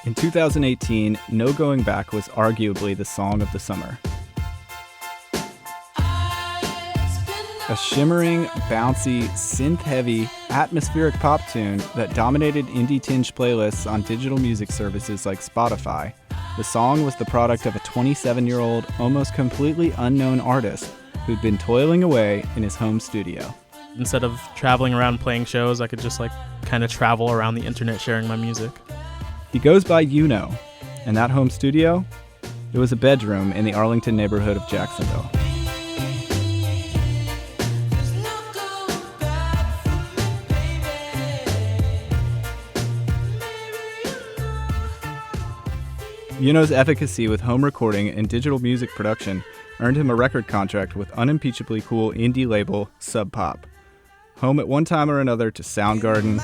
In 2018, No Going Back was arguably the song of the summer. A shimmering, bouncy, synth-heavy, atmospheric pop tune that dominated indie-tinged playlists on digital music services like Spotify, the song was the product of a 27-year-old, almost completely unknown artist who'd been toiling away in his home studio. Instead of traveling around playing shows, I could just kind of travel around the internet sharing my music. He goes by Yuno, and that home studio, it was a bedroom in the Arlington neighborhood of Jacksonville. Yuno's efficacy with home recording and digital music production earned him a record contract with unimpeachably cool indie label Sub Pop. Home at one time or another to Soundgarden,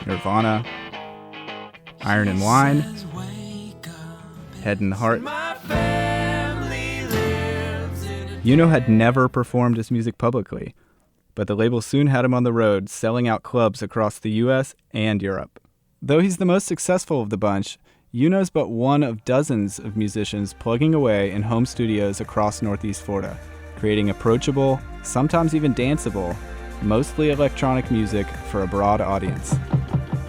Nirvana, Iron and Wine, Head and Heart. Yuno had never performed his music publicly, but the label soon had him on the road selling out clubs across the US and Europe. Though he's the most successful of the bunch, Yuno's but one of dozens of musicians plugging away in home studios across Northeast Florida, creating approachable, sometimes even danceable, mostly electronic music for a broad audience.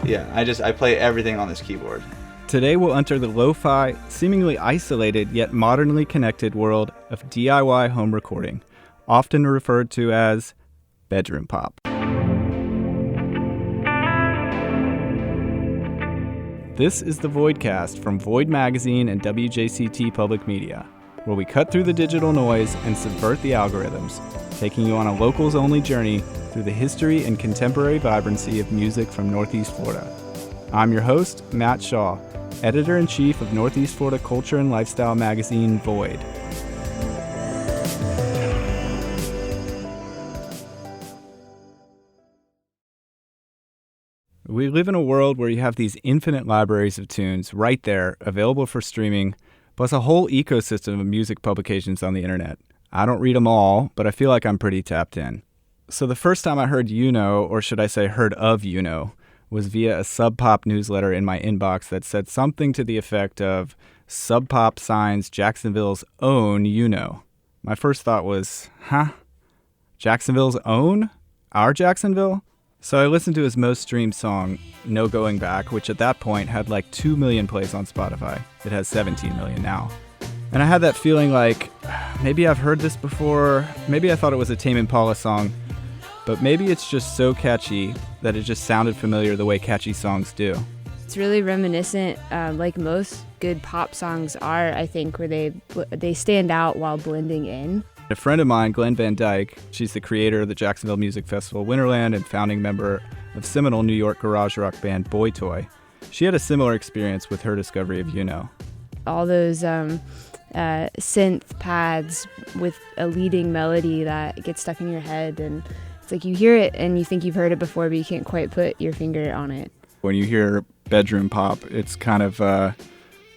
Yeah, I play everything on this keyboard. Today we'll enter the lo-fi, seemingly isolated yet modernly connected world of DIY home recording, often referred to as bedroom pop. This is the Voidcast from Void Magazine and WJCT Public Media, where we cut through the digital noise and subvert the algorithms, taking you on a locals-only journey through the history and contemporary vibrancy of music from Northeast Florida. I'm your host, Matt Shaw, Editor-in-Chief of Northeast Florida Culture and Lifestyle magazine, Void. We live in a world where you have these infinite libraries of tunes right there, available for streaming, plus a whole ecosystem of music publications on the internet. I don't read them all, but I feel like I'm pretty tapped in. So the first time I heard Yuno, or should I say heard of Yuno, was via a Sub Pop newsletter in my inbox that said something to the effect of Sub Pop signs Jacksonville's own Yuno. My first thought was, Jacksonville's own? Our Jacksonville? So I listened to his most streamed song, No Going Back, which at that point had like 2 million plays on Spotify. It has 17 million now. And I had that feeling like, maybe I've heard this before, maybe I thought it was a Tame Impala song, but maybe it's just so catchy that it just sounded familiar the way catchy songs do. It's really reminiscent, like most good pop songs are, I think, where they stand out while blending in. A friend of mine, Glenn Van Dyke, she's the creator of the Jacksonville Music Festival Winterland and founding member of seminal New York garage rock band Boy Toy. She had a similar experience with her discovery of Yuno. All those synth pads with a leading melody that gets stuck in your head, and it's like you hear it and you think you've heard it before, but you can't quite put your finger on it. When you hear bedroom pop, it's kind of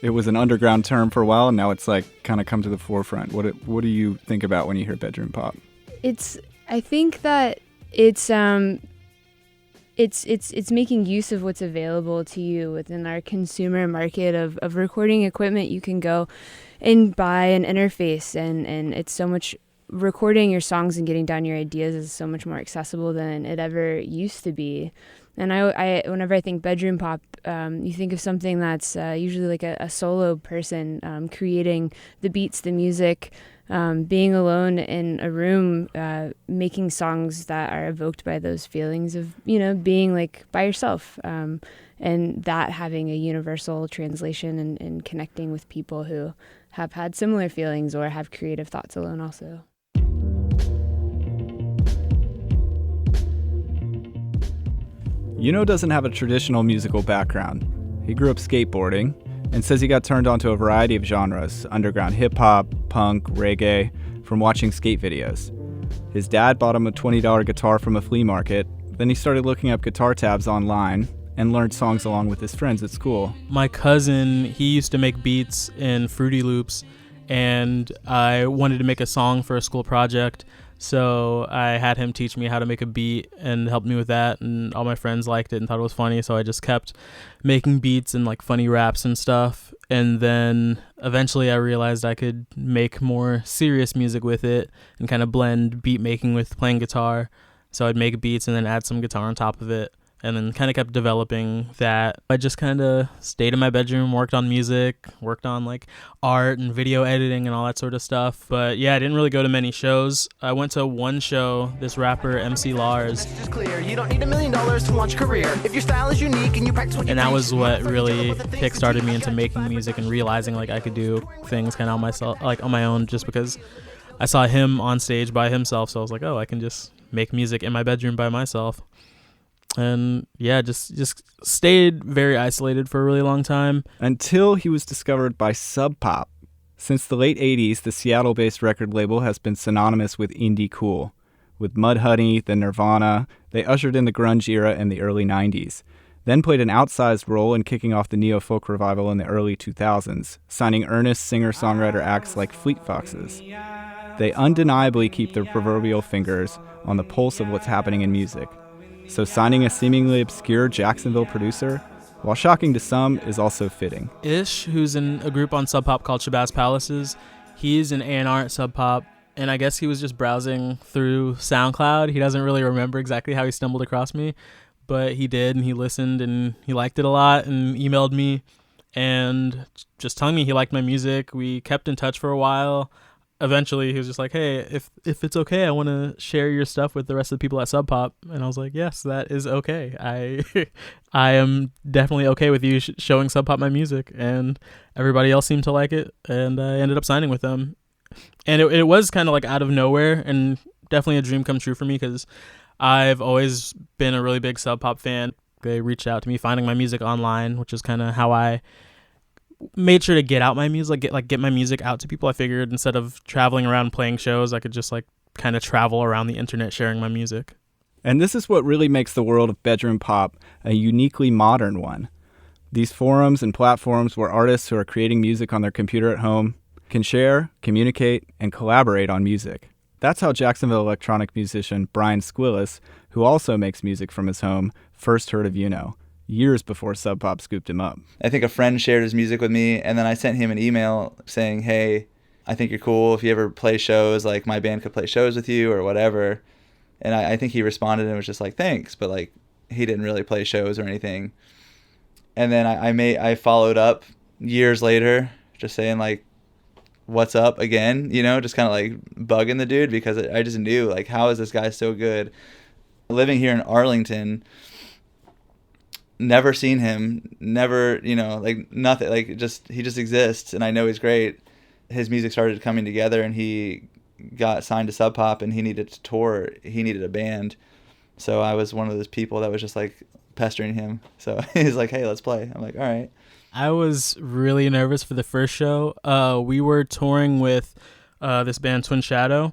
it was an underground term for a while, and now it's like kind of come to the forefront. What do you think about when you hear bedroom pop? I think that it's making use of what's available to you within our consumer market of recording equipment. You can go and buy an interface, and it's so much. Recording your songs and getting down your ideas is so much more accessible than it ever used to be. And I whenever I think bedroom pop, you think of something that's usually like a solo person creating the beats, the music, being alone in a room, making songs that are evoked by those feelings of, being like by yourself, and that having a universal translation and connecting with people who have had similar feelings or have creative thoughts alone also. Yuno doesn't have a traditional musical background. He grew up skateboarding and says he got turned onto a variety of genres, underground hip-hop, punk, reggae, from watching skate videos. His dad bought him a $20 guitar from a flea market, then he started looking up guitar tabs online and learned songs along with his friends at school. My cousin, he used to make beats in Fruity Loops, and I wanted to make a song for a school project, So I had him teach me how to make a beat and helped me with that, and all my friends liked it and thought it was funny, so I just kept making beats and like funny raps and stuff. And then eventually I realized I could make more serious music with it and kind of blend beat making with playing guitar. So I'd make beats and then add some guitar on top of it, and then kind of kept developing that. I just kind of stayed in my bedroom, worked on music, worked on like art and video editing and all that sort of stuff. But yeah, I didn't really go to many shows. I went to one show, this rapper MC Lars. It's clear. You don't need $1 million to launch a career. If your style is unique and you practice what you And that preach, was what really kickstarted me into making music and realizing like I could do things kind of on myself, like on my own, just because I saw him on stage by himself. So I was like, oh, I can just make music in my bedroom by myself. And yeah, just stayed very isolated for a really long time. Until he was discovered by Sub Pop. Since the late 80s, the Seattle-based record label has been synonymous with indie cool. With Mudhoney, then Nirvana, they ushered in the grunge era in the early 90s, then played an outsized role in kicking off the neo-folk revival in the early 2000s, signing earnest singer-songwriter acts like Fleet Foxes. They undeniably keep their proverbial fingers on the pulse of what's happening in music. So signing a seemingly obscure Jacksonville producer, while shocking to some, is also fitting. Ish, who's in a group on Sub Pop called Shabazz Palaces, he's an A&R at Sub Pop, and I guess he was just browsing through SoundCloud. He doesn't really remember exactly how he stumbled across me, but he did, and he listened, and he liked it a lot, and emailed me, and just telling me he liked my music. We kept in touch for a while. Eventually, he was just like, hey, if it's okay, I want to share your stuff with the rest of the people at Sub Pop. And I was like, yes, that is okay. I am definitely okay with you showing Sub Pop my music. And everybody else seemed to like it, and I ended up signing with them. And it was kind of like out of nowhere, and definitely a dream come true for me, because I've always been a really big Sub Pop fan. They reached out to me finding my music online, which is kind of how I made sure to get out my music, get my music out to people. I figured instead of traveling around playing shows, I could just like kind of travel around the internet sharing my music. And this is what really makes the world of bedroom pop a uniquely modern one. These forums and platforms where artists who are creating music on their computer at home can share, communicate, and collaborate on music. That's how Jacksonville electronic musician Brian Squillis, who also makes music from his home, first heard of Uno, years before Sub Pop scooped him up. I think a friend shared his music with me, and then I sent him an email saying, hey, I think you're cool. If you ever play shows, like my band could play shows with you or whatever. And I think he responded and was just like, thanks, but like he didn't really play shows or anything. And then I followed up years later just saying like, what's up again, you know, just kind of like bugging the dude, because I just knew like, how is this guy so good? Living here in Arlington, never seen him, never, you know, like nothing, like he just exists, and I know he's great. His music started coming together, and he got signed to Sub Pop, and he needed to tour. He needed a band. So I was one of those people that was just like pestering him. So he's like, hey, let's play. I'm like, all right. I was really nervous for the first show. We were touring with this band Twin Shadow,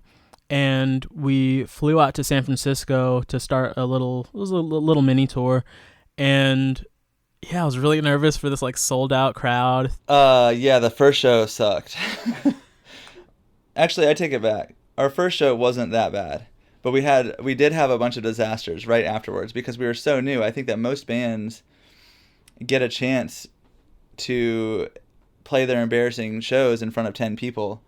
and we flew out to San Francisco to start a little mini tour. And yeah, I was really nervous for this like sold out crowd. Yeah, the first show sucked. Actually, I take it back. Our first show wasn't that bad, but we did have a bunch of disasters right afterwards because we were so new. I think that most bands get a chance to play their embarrassing shows in front of 10 people.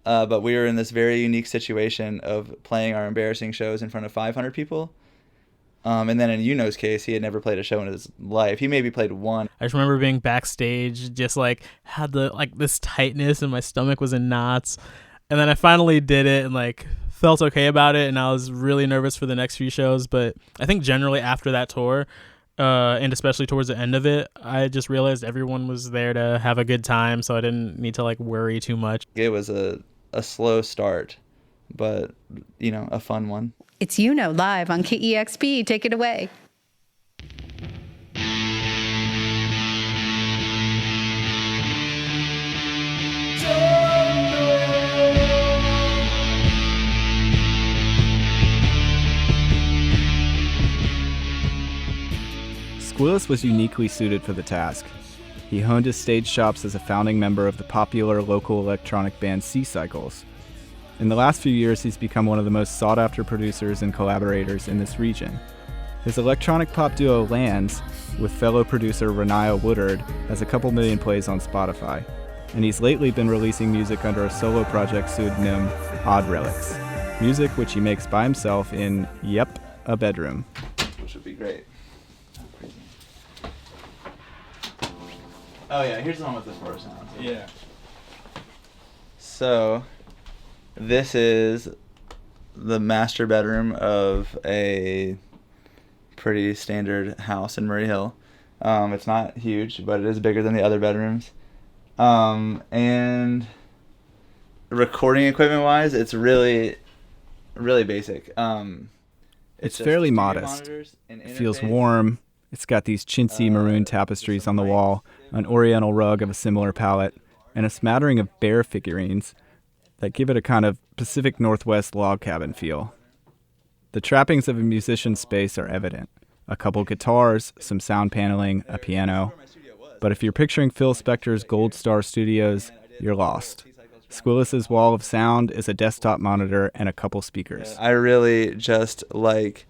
But we were in this very unique situation of playing our embarrassing shows in front of 500 people. And then in Uno's case, he had never played a show in his life. He maybe played one. I just remember being backstage, just like had this tightness, and my stomach was in knots. And then I finally did it and like felt okay about it. And I was really nervous for the next few shows. But I think generally after that tour, and especially towards the end of it, I just realized everyone was there to have a good time. So I didn't need to like worry too much. It was a slow start, but you know, a fun one. It's Uno live on KEXP. Take it away. Squillis was uniquely suited for the task. He honed his stage chops as a founding member of the popular local electronic band Sea Cycles. In the last few years, he's become one of the most sought-after producers and collaborators in this region. His electronic pop duo Lands, with fellow producer Renaya Woodard, has a couple million plays on Spotify, and he's lately been releasing music under a solo project pseudonym Odd Relics, music which he makes by himself in, a bedroom. Which would be great. Oh yeah, here's the one with the four sounds. Yeah. So, this is the master bedroom of a pretty standard house in Murray Hill. It's not huge, but it is bigger than the other bedrooms. And recording equipment wise, it's really basic. It's fairly modest. It feels warm. It's got these chintzy maroon tapestries on the wall, an oriental rug of a similar palette, and a smattering of bear figurines that give it a kind of Pacific Northwest log cabin feel. The trappings of a musician's space are evident. A couple guitars, some sound paneling, a piano. But if you're picturing Phil Spector's Gold Star Studios, you're lost. Squillis's wall of sound is a desktop monitor and a couple speakers. I really just like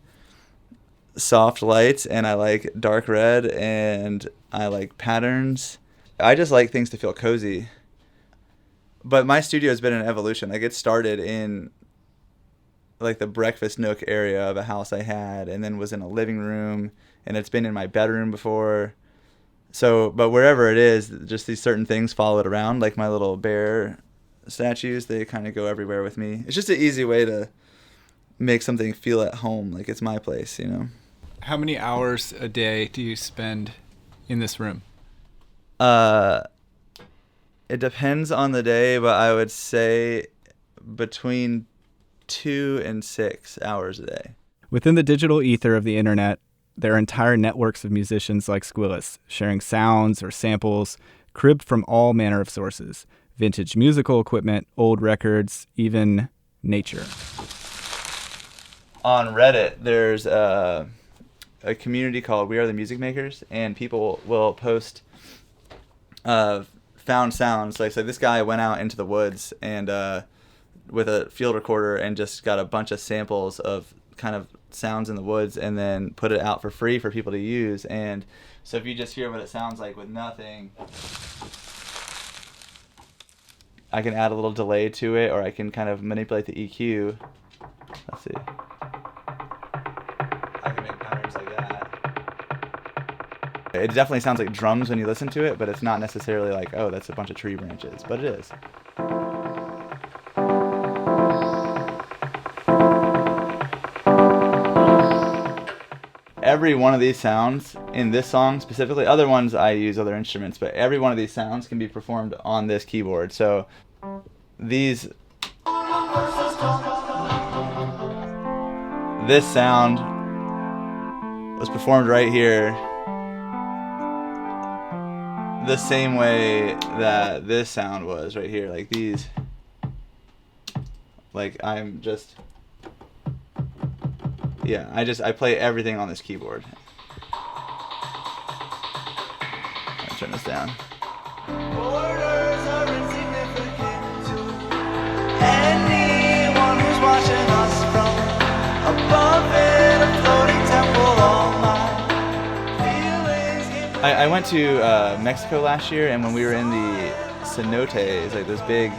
soft lights, and I like dark red, and I like patterns. I just like things to feel cozy. But my studio has been an evolution. Like, it started in like the breakfast nook area of a house I had, and then was in a living room, and it's been in my bedroom before. So, but wherever it is, just these certain things follow it around, like my little bear statues, they kind of go everywhere with me. It's just an easy way to make something feel at home, like it's my place, you know. How many hours a day do you spend in this room? It depends on the day, but I would say between 2 and 6 hours a day. Within the digital ether of the internet, there are entire networks of musicians like Squillis, sharing sounds or samples cribbed from all manner of sources: vintage musical equipment, old records, even nature. On Reddit, there's a community called We Are the Music Makers, and people will post found sounds. Like, so this guy went out into the woods and with a field recorder and just got a bunch of samples of kind of sounds in the woods, and then put it out for free for people to use. And so if you just hear what it sounds like with nothing, I can add a little delay to it, or I can kind of manipulate the EQ. Let's see. I can make patterns like that. It definitely sounds like drums when you listen to it, but it's not necessarily like, oh, that's a bunch of tree branches, but it is. Every one of these sounds in this song specifically, other ones I use other instruments, but every one of these sounds can be performed on this keyboard. So this sound was performed right here the same way that this sound was right here. Like these, like I'm just, yeah, I play everything on this keyboard. I'll turn this down. Borders are insignificant to anyone who's watching us from above in a floating temple. All my feelings I went to Mexico last year, and when we were in the cenotes, like this big,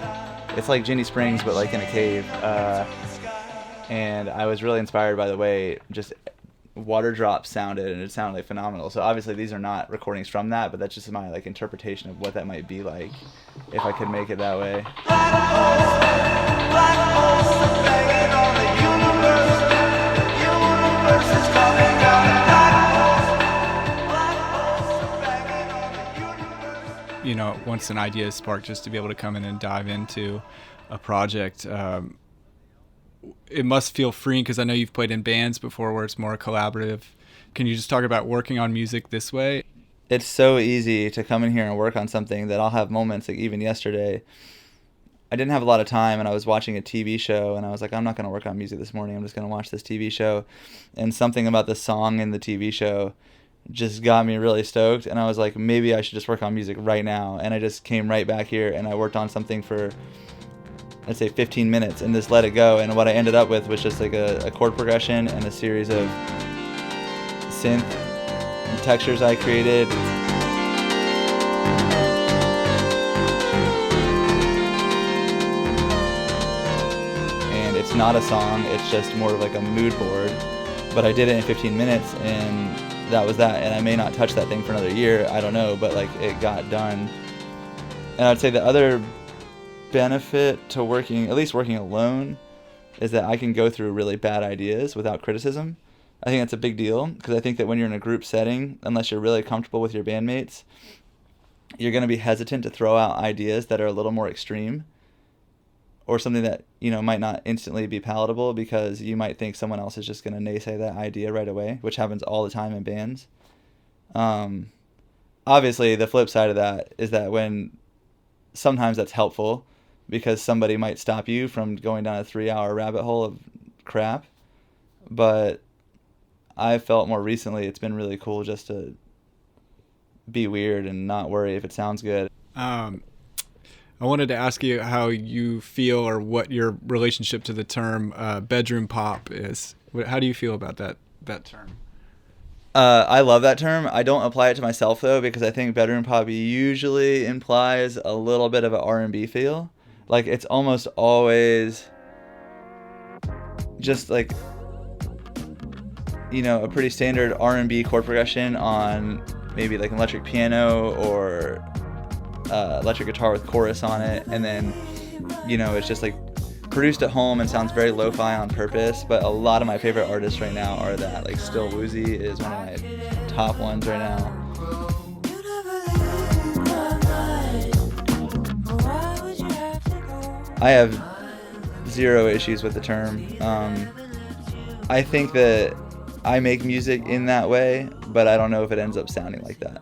it's like Ginny Springs but like in a cave, and I was really inspired by the way just water drops sounded, and it sounded like phenomenal. So obviously these are not recordings from that, but that's just my like interpretation of what that might be like if I could make it that way. black holes are banging on the universe. The universe is coming down. Black holes are banging on the universe. You know, once an idea is sparked, just to be able to come in and dive into a project, it must feel freeing, because I know you've played in bands before where it's more collaborative. Can you just talk about working on music this way? It's so easy to come in here and work on something that I'll have moments, like even yesterday, I didn't have a lot of time, and I was watching a TV show, and I was like, I'm not going to work on music this morning. I'm just going to watch this TV show. And something about the song in the TV show just got me really stoked, and I was like, maybe I should just work on music right now. And I just came right back here, and I worked on something for let's say 15 minutes and just let it go. And what I ended up with was just like a chord progression and a series of synth textures I created. And it's not a song, it's just more of like a mood board. But I did it in 15 minutes and that was that. And I may not touch that thing for another year, I don't know, but like it got done. And I'd say the other benefit to working, at least working alone, is that I can go through really bad ideas without criticism. I think that's a big deal because I think that when you're in a group setting, unless you're really comfortable with your bandmates, you're going to be hesitant to throw out ideas that are a little more extreme or something that, you know, might not instantly be palatable because you might think someone else is just going to naysay that idea right away, which happens all the time in bands. Obviously, the flip side of that is that when sometimes that's helpful because somebody might stop you from going down a 3-hour rabbit hole of crap. But I felt more recently it's been really cool just to be weird and not worry if it sounds good. I wanted to ask you how you feel or what your relationship to the term bedroom pop is. How do you feel about that term? I love that term. I don't apply it to myself though because I think bedroom pop usually implies a little bit of an R&B feel. Like it's almost always just like, you know, a pretty standard R&B chord progression on maybe like an electric piano or electric guitar with chorus on it, and then, you know, it's just like produced at home and sounds very lo-fi on purpose. But a lot of my favorite artists right now are that. Like Still Woozy is one of my top ones right now. I have zero issues with the term. I think that I make music in that way, but I don't know if it ends up sounding like that.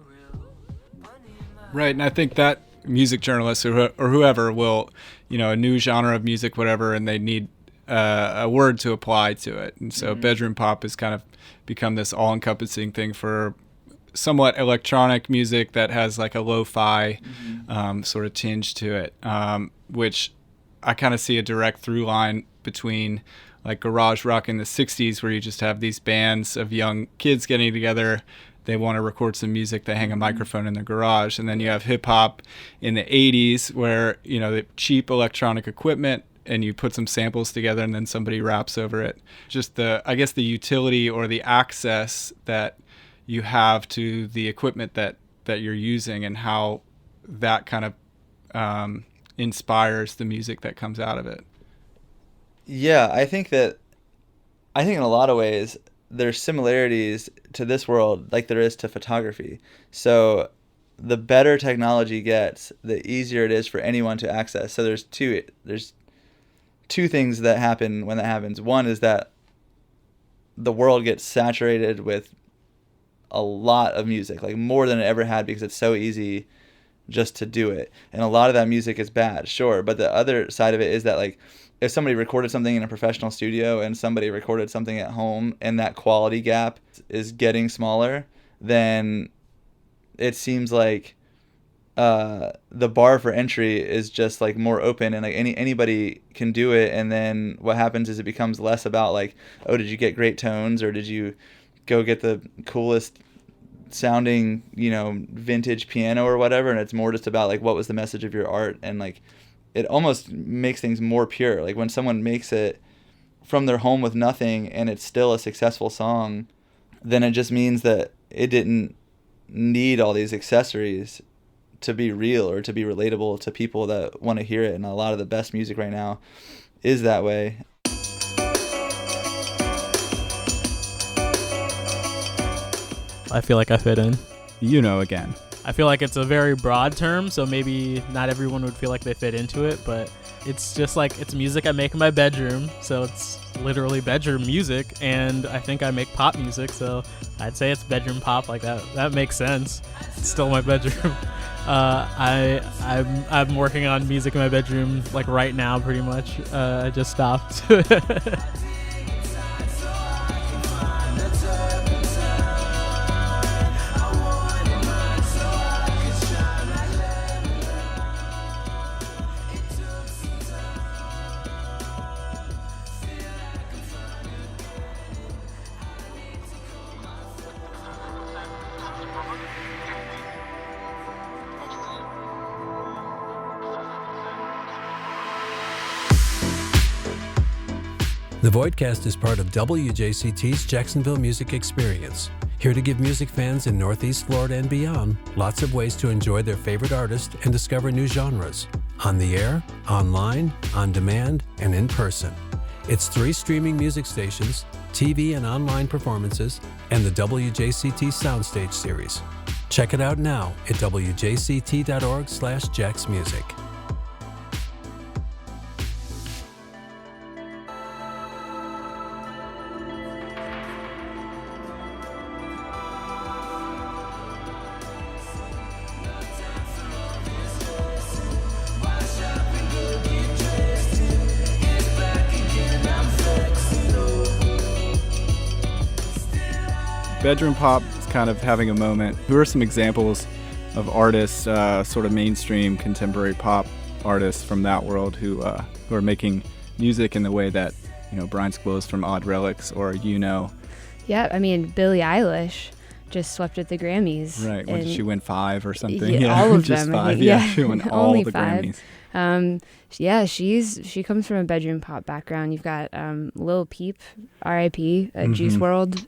Right, and I think that music journalists or whoever will, you know, a new genre of music, whatever, and they need a word to apply to it. And so bedroom pop has kind of become this all-encompassing thing for somewhat electronic music that has like a lo-fi sort of tinge to it, which I kind of see a direct through line between like garage rock in the 60s where you just have these bands of young kids getting together. They want to record some music. They hang a microphone in their garage. And then you have hip hop in the 80s where, you know, the cheap electronic equipment and you put some samples together and then somebody raps over it. Just I guess the utility or the access that you have to the equipment that you're using and how that kind of inspires the music that comes out of it. Yeah, I think in a lot of ways there's similarities to this world like there is to photography. So the better technology gets, the easier it is for anyone to access. So there's two things that happen when that happens. One is that the world gets saturated with a lot of music, like more than it ever had, because it's so easy just to do it. And a lot of that music is bad, sure, but the other side of it is that, like, if somebody recorded something in a professional studio and somebody recorded something at home and that quality gap is getting smaller, then it seems like the bar for entry is just like more open and like anybody can do it. And then what happens is it becomes less about like, oh, did you get great tones or did you go get the coolest sounding, you know, vintage piano or whatever, and it's more just about like what was the message of your art. And like it almost makes things more pure. Like when someone makes it from their home with nothing and it's still a successful song, then it just means that it didn't need all these accessories to be real or to be relatable to people that want to hear it. And a lot of the best music right now is that way. I feel like I fit in. You know, again. I feel like it's a very broad term, so maybe not everyone would feel like they fit into it, but it's just like, it's music I make in my bedroom, so it's literally bedroom music, and I think I make pop music, so I'd say it's bedroom pop. Like that makes sense. It's still my bedroom. I'm working on music in my bedroom like right now, pretty much. I just stopped. The Voidcast is part of WJCT's Jacksonville Music Experience. Here to give music fans in Northeast Florida and beyond lots of ways to enjoy their favorite artists and discover new genres. On the air, online, on demand, and in person. It's 3 streaming music stations, TV and online performances, and the WJCT Soundstage series. Check it out now at wjct.org/jacksmusic. Bedroom pop is kind of having a moment. Who are some examples of artists, sort of mainstream contemporary pop artists from that world who are making music in the way that, Brian Squills from Odd Relics or Yeah, I mean, Billie Eilish just swept at the Grammys. Right, when she win 5 or something? Yeah, all of just them. 5. Yeah, she won all only the 5. Grammys. Yeah, she comes from a bedroom pop background. You've got Lil Peep, R.I.P., Juice WRLD.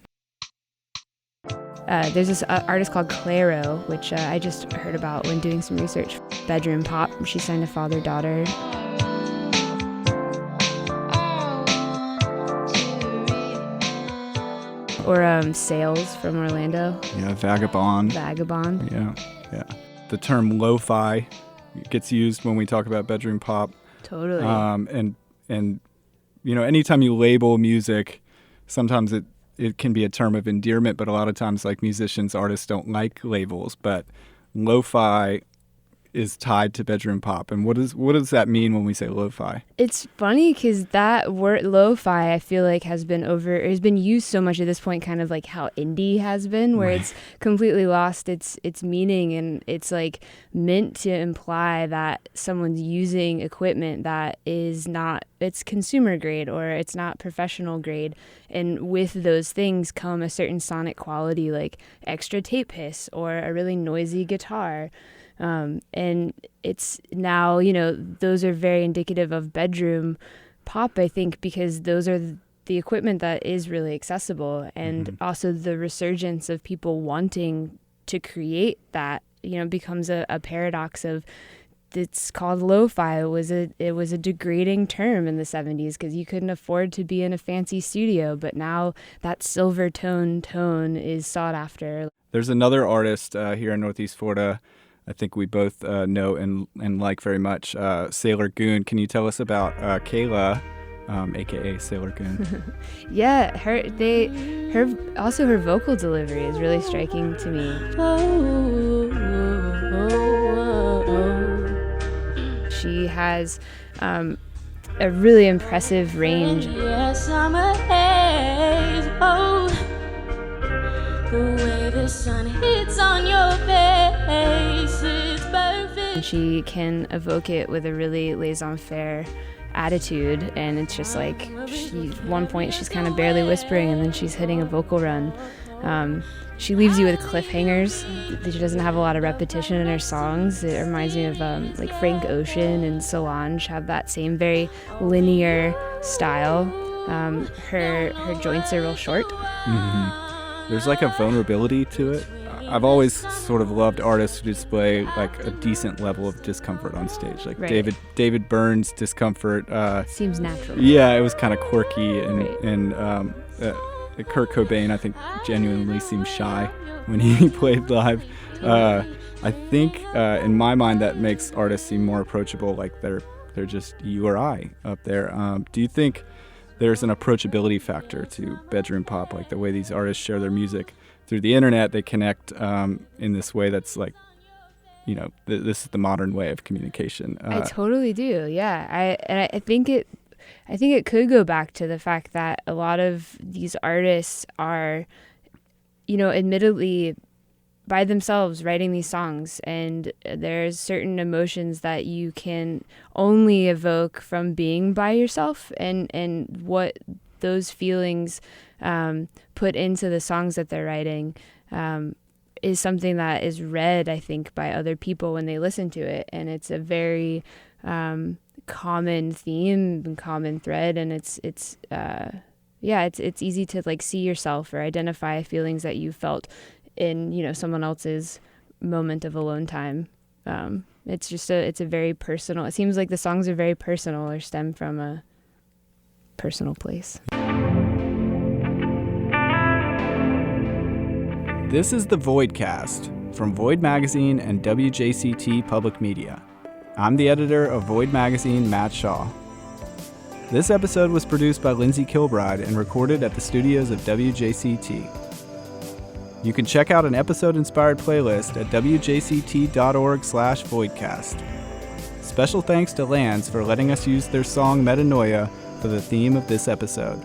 There's this artist called Clairo, which I just heard about when doing some research. Bedroom pop. She signed to Father-Daughter. Or Sales from Orlando. Yeah, Vagabond. Yeah. The term lo-fi gets used when we talk about bedroom pop. Totally. And anytime you label music, sometimes it can be a term of endearment, but a lot of times, like musicians, artists don't like labels. But lo-fi is tied to bedroom pop. And what does that mean when we say lo-fi? It's funny because that word lo-fi, I feel like, has been used so much at this point, kind of like how indie has been, where it's completely lost its meaning, and it's like meant to imply that someone's using equipment that is not, it's consumer grade or it's not professional grade. And with those things come a certain sonic quality, like extra tape hiss or a really noisy guitar. And it's now, those are very indicative of bedroom pop, I think, because those are the equipment that is really accessible, and also the resurgence of people wanting to create that, becomes a paradox of, it's called lo-fi. It was a degrading term in the 70s because you couldn't afford to be in a fancy studio, but now that silver tone is sought after. There's another artist here in Northeast Florida I think we both know and like very much, Sailor Goon. Can you tell us about Kayla, aka Sailor Goon? Yeah, her vocal delivery is really striking to me. She has a really impressive range. Yes, I'm a haze. Oh, the way the sun hits on your face, it's perfect. She can evoke it with a really laissez-faire attitude, and it's just like, at one point she's kind of barely whispering, and then she's hitting a vocal run. She leaves you with cliffhangers. She doesn't have a lot of repetition in her songs. It reminds me of like Frank Ocean and Solange have that same very linear style. Her joints are real short. Mm-hmm. There's like a vulnerability to it. I've always sort of loved artists who display like a decent level of discomfort on stage. Like right. David Byrne's discomfort. Seems natural. Yeah, it was kind of quirky, and Kurt Cobain, I think, genuinely seemed shy when he played live. I think, in my mind, that makes artists seem more approachable, like they're just you or I up there. Do you think there's an approachability factor to bedroom pop, like the way these artists share their music through the internet? They connect in this way that's like, this is the modern way of communication. I totally do. Yeah, I think it could go back to the fact that a lot of these artists are, admittedly by themselves writing these songs, and there's certain emotions that you can only evoke from being by yourself, and what those feelings put into the songs that they're writing is something that is read, I think, by other people when they listen to it, and it's a very common theme and common thread, and it's easy to like see yourself or identify feelings that you felt in, you know, someone else's moment of alone time. It's a very personal, it seems like the songs are very personal or stem from a personal place. This is the Voidcast from Void Magazine and WJCT Public Media. I'm the editor of Void Magazine, Matt Shaw. This episode was produced by Lindsay Kilbride and recorded at the studios of WJCT. You can check out an episode-inspired playlist at wjct.org/voidcast. Special thanks to Lands for letting us use their song Metanoia for the theme of this episode.